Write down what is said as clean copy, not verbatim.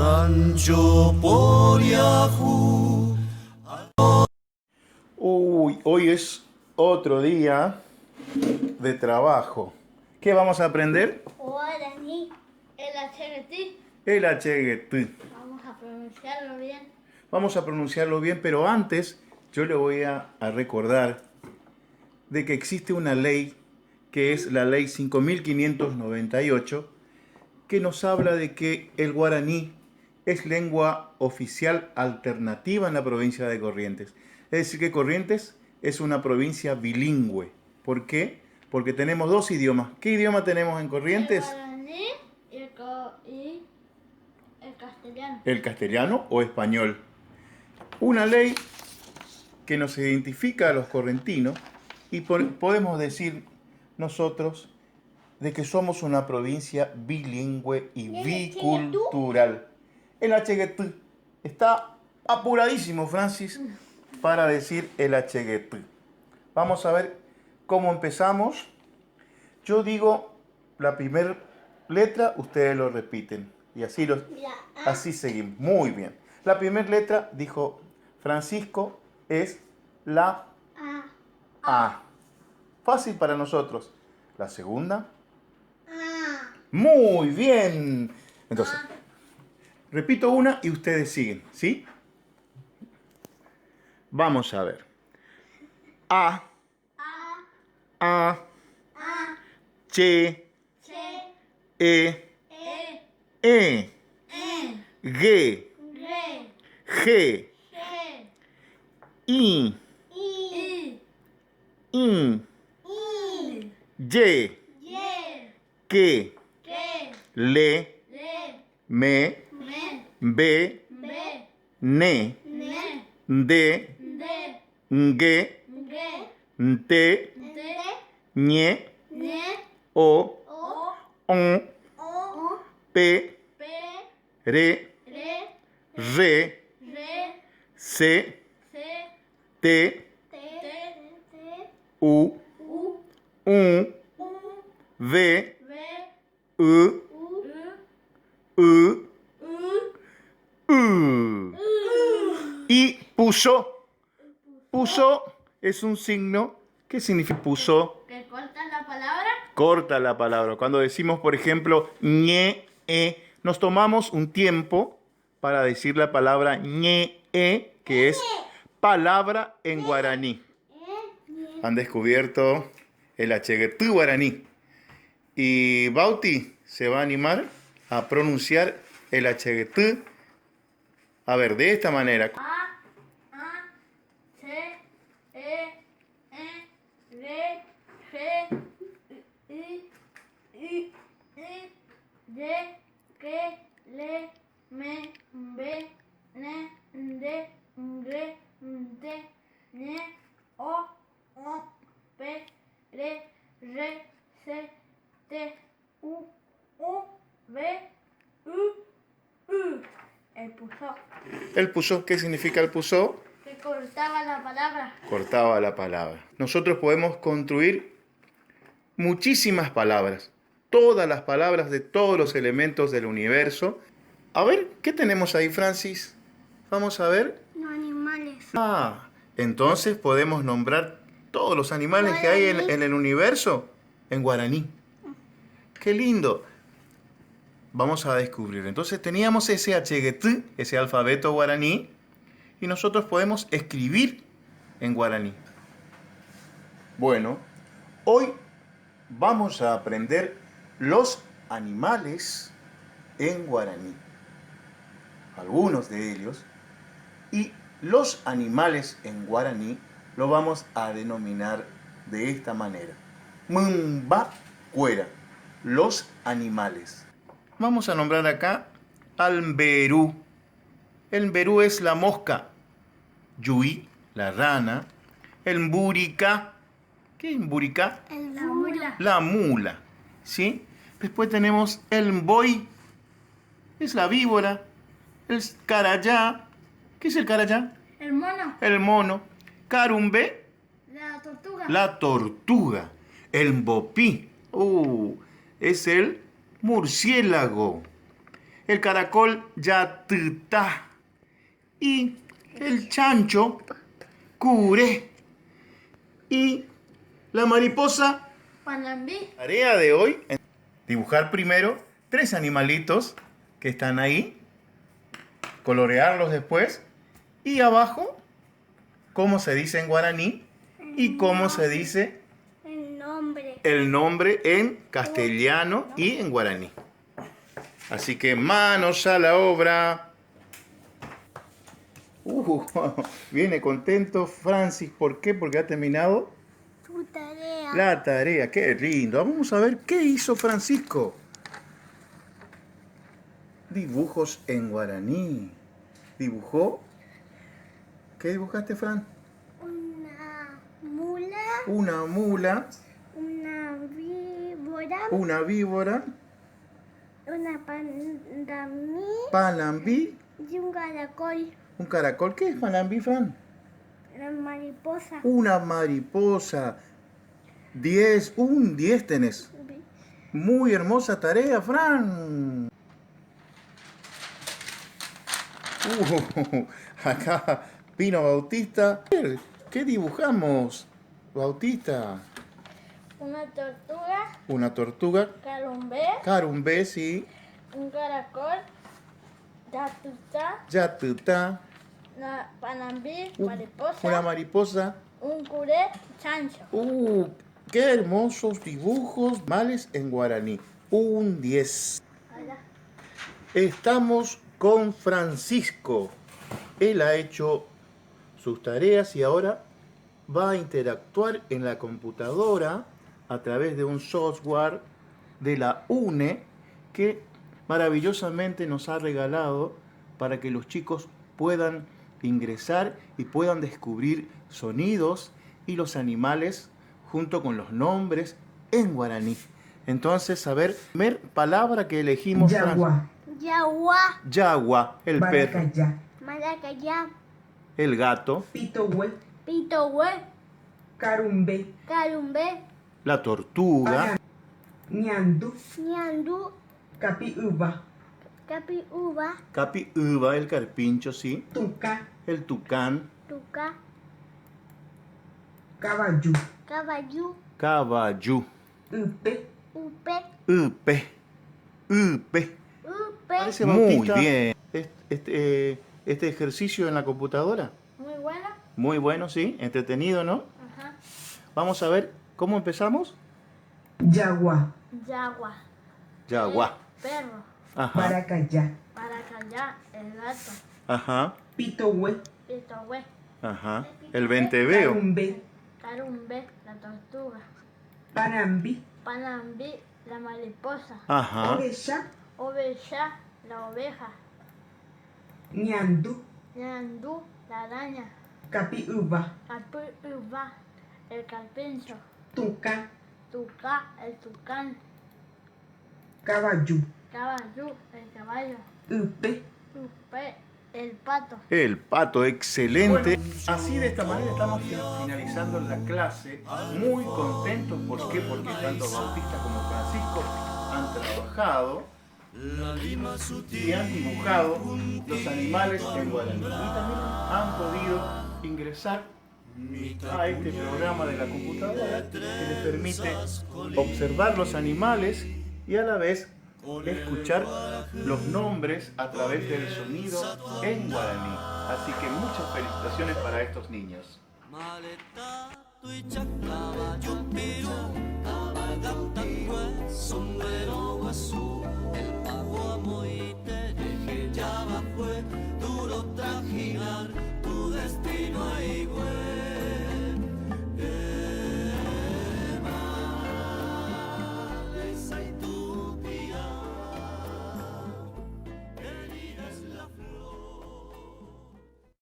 rancho por Yahoo. Uy, hoy es otro día de trabajo. ¿Qué vamos a aprender? Guaraní, el HGT. El HGT. Vamos a pronunciarlo bien. Vamos a pronunciarlo bien, pero antes yo le voy a recordar de que existe una ley que es la ley 5598 que nos habla de que el guaraní es lengua oficial alternativa en la provincia de Corrientes. Es decir, que Corrientes es una provincia bilingüe. ¿Por qué? Porque tenemos dos idiomas. ¿Qué idioma tenemos en Corrientes? El guaraní y el castellano. El castellano o español. Una ley que nos identifica a los correntinos y podemos decir nosotros de que somos una provincia bilingüe y bicultural. El HGT está apuradísimo, Francis, para decir el HGT. Vamos a ver cómo empezamos. Yo digo la primera letra, ustedes lo repiten. Y así seguimos. Muy bien. La primera letra, dijo Francisco, es la A. Fácil para nosotros. La segunda. Muy bien. Entonces, repito una y ustedes siguen, ¿sí? Vamos a ver. A. Che. E. G. G. I. In. Y. Que. Le. Me. Be. Ne. De. Nge. Nte. Ñe. O. On. Pe. Re. Re. Se. Te. U. Un. Ve. U. Y puso. Puso es un signo. ¿Qué significa puso? ¿Que corta la palabra? Corta la palabra. Cuando decimos, por ejemplo, ñe, nos tomamos un tiempo para decir la palabra ñe, que es palabra en guaraní. Han descubierto el HGT guaraní. Y Bauti se va a animar a pronunciar el HGT. A ver, de esta manera. El puso. El puso, ¿qué significa el puso? Que cortaba la palabra. Cortaba la palabra. Nosotros podemos construir muchísimas palabras. Todas las palabras de todos los elementos del universo. A ver, ¿qué tenemos ahí, Francis? Vamos a ver. Los animales. Entonces podemos nombrar todos los animales que hay en el universo en guaraní. ¡Qué lindo! Vamos a descubrir. Entonces teníamos ese HGT, ese alfabeto guaraní, y nosotros podemos escribir en guaraní. Bueno, hoy vamos a aprender los animales en guaraní. Algunos de ellos. Y los animales en guaraní lo vamos a denominar de esta manera. Mumba cuera. Los animales. Vamos a nombrar acá al mberú. El mberú es la mosca. Yui, la rana. El mburicá. ¿Qué es mburicá? La mula. La mula. ¿Sí? Después tenemos el mboy. Es la víbora. El carayá. ¿Qué es el carayá? El mono. El mono. Carumbe. La tortuga. La tortuga. El mbopí. Es el murciélago. el caracol yatutá y el chancho curé y la mariposa. Panambí. Tarea de hoy, dibujar primero 3 animalitos que están ahí, colorearlos después y abajo cómo se dice en guaraní y cómo se dice el nombre en castellano y en guaraní. Así que manos a la obra. Viene contento Francis. ¿Por qué? Porque ha terminado Tu tarea. la tarea. ¡Qué lindo! Vamos a ver qué hizo Francisco. Dibujos en guaraní. ¿Dibujó? ¿Qué dibujaste, Fran? Una mula. Una mula, Una víbora. una víbora, Una panambí. panambí, Y un caracol. un caracol. ¿Qué es panambí, Fran? La mariposa. Una mariposa. 10, un 10 tenés. Muy hermosa tarea, Fran. Acá Pino Bautista. ¿Qué dibujamos, Bautista? Una tortuga. Una tortuga, Carumbé. carumbé, sí, Un caracol. Yatutá. yatutá, Una panambí. una Mariposa. mariposa. Un curé. Chancho. ¡Qué hermosos dibujos! Males en guaraní. Un 10. Allá. Estamos con Francisco. Él ha hecho sus tareas y ahora va a interactuar en la computadora a través de un software de la UNE que maravillosamente nos ha regalado para que los chicos puedan ingresar y puedan descubrir sonidos y los animales junto con los nombres en guaraní. Entonces, a ver, primer palabra que elegimos. Yagua, Yagua. Yagua, el perro. Baracayá, Maracayá. El gato, Pitohue, Pitohue. Carumbé, Carumbé. la tortuga, Ñandú, Ñandú. Capiuba, Capiuba. capiuba, el carpincho, sí, Tuca, el tucán, Tuca. Caballú, Caballú. caballú, Upe, Upe. upe, upe. Upe. Parece muy bien. Este ejercicio en la computadora, Muy buena. muy bueno, sí, entretenido, ¿no? Ajá. Vamos a ver cómo empezamos. Yagua, Yagua. Yagua, Perro. ajá, Baracayá, Maracayá. El gato. ajá, Pitohue, Pitohue. ajá, el venteveo, Carumbé, Carumbé. La tortuga. Panambí, Panambí. La mariposa. ajá, Oveja, Oveja. La oveja. Ñandú, Ñandú. La araña. Capiuba, Capiuba. El carpincho. Tuca, Tuca. El tucán. Caballú, Caballú. El caballo. Upe, Upe. El pato. el pato, excelente. Así de esta manera estamos finalizando la clase, muy contentos. ¿Por qué? Porque tanto Bautista como Francisco han trabajado y han dibujado los animales en guaraní. Y también han podido ingresar a este programa de la computadora que les permite observar los animales y a la vez escuchar los nombres a través del sonido en guaraní. Así que muchas felicitaciones para estos niños. Maletato y caballo piro, cabalgata pues, sombrero guazú, el pago amoite, deje ya fue, duro trajinar, tu destino ahí, güey.